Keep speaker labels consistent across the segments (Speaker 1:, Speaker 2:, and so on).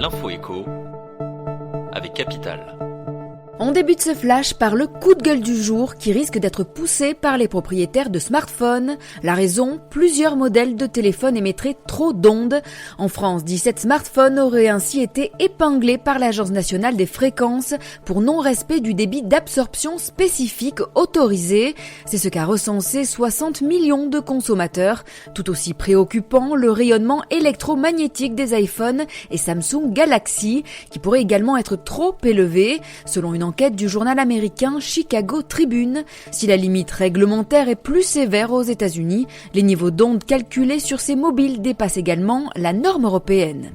Speaker 1: L'info écho avec Capital.
Speaker 2: On débute ce flash par le coup de gueule du jour qui risque d'être poussé par les propriétaires de smartphones. La raison, plusieurs modèles de téléphones émettraient trop d'ondes. En France, 17 smartphones auraient ainsi été épinglés par l'Agence nationale des fréquences pour non-respect du débit d'absorption spécifique autorisé. C'est ce qu'a recensé 60 millions de consommateurs. Tout aussi préoccupant, le rayonnement électromagnétique des iPhones et Samsung Galaxy qui pourrait également être trop élevé. Selon une enquête du journal américain Chicago Tribune, si la limite réglementaire est plus sévère aux États-Unis, les niveaux d'ondes calculés sur ces mobiles dépassent également la norme européenne.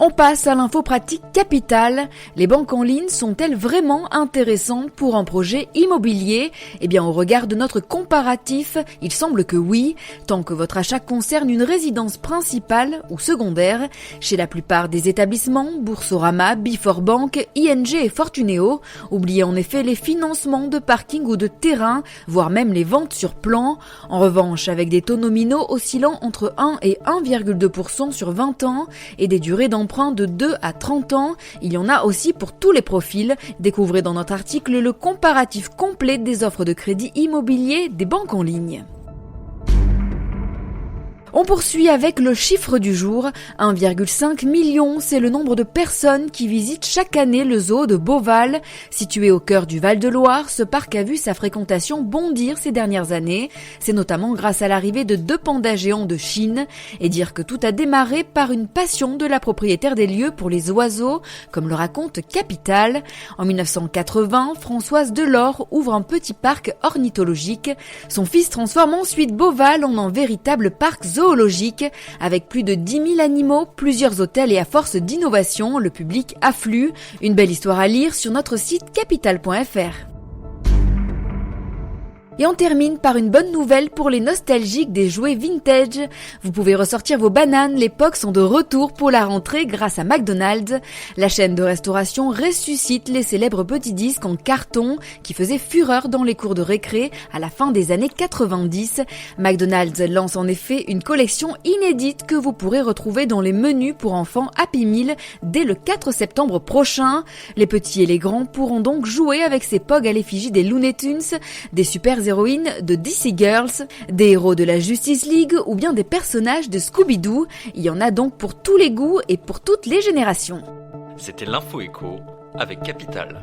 Speaker 2: On passe à l'info pratique Capital. Les banques en ligne sont-elles vraiment intéressantes pour un projet immobilier ? Eh bien, au regard de notre comparatif, il semble que oui, tant que votre achat concerne une résidence principale ou secondaire. Chez la plupart des établissements, Boursorama, Before Bank, ING et Fortuneo, oubliez en effet les financements de parking ou de terrain, voire même les ventes sur plan. En revanche, avec des taux nominaux oscillant entre 1 et 1,2% sur 20 ans et des durées d'emprunt de 2 à 30 ans, il y en a aussi pour tous les profils. Découvrez dans notre article le comparatif complet des offres de crédit immobilier des banques en ligne. On poursuit avec le chiffre du jour, 1,5 million, c'est le nombre de personnes qui visitent chaque année le zoo de Beauval. Situé au cœur du Val-de-Loire, ce parc a vu sa fréquentation bondir ces dernières années. C'est notamment grâce à l'arrivée de 2 pandas géants de Chine. Et dire que tout a démarré par une passion de la propriétaire des lieux pour les oiseaux, comme le raconte Capital. En 1980, Françoise Delors ouvre un petit parc ornithologique. Son fils transforme ensuite Beauval en un véritable parc zoologique, avec plus de 10 000 animaux, plusieurs hôtels et à force d'innovation, le public afflue. Une belle histoire à lire sur notre site capital.fr. Et on termine par une bonne nouvelle pour les nostalgiques des jouets vintage. Vous pouvez ressortir vos bananes, les Pogs sont de retour pour la rentrée grâce à McDonald's. La chaîne de restauration ressuscite les célèbres petits disques en carton qui faisaient fureur dans les cours de récré à la fin des années 90. McDonald's lance en effet une collection inédite que vous pourrez retrouver dans les menus pour enfants Happy Meal dès le 4 septembre prochain. Les petits et les grands pourront donc jouer avec ces Pogs à l'effigie des Looney Tunes, des super héroïnes de DC Girls, des héros de la Justice League ou bien des personnages de Scooby-Doo. Il y en a donc pour tous les goûts et pour toutes les générations.
Speaker 1: C'était l'info écho avec Capital.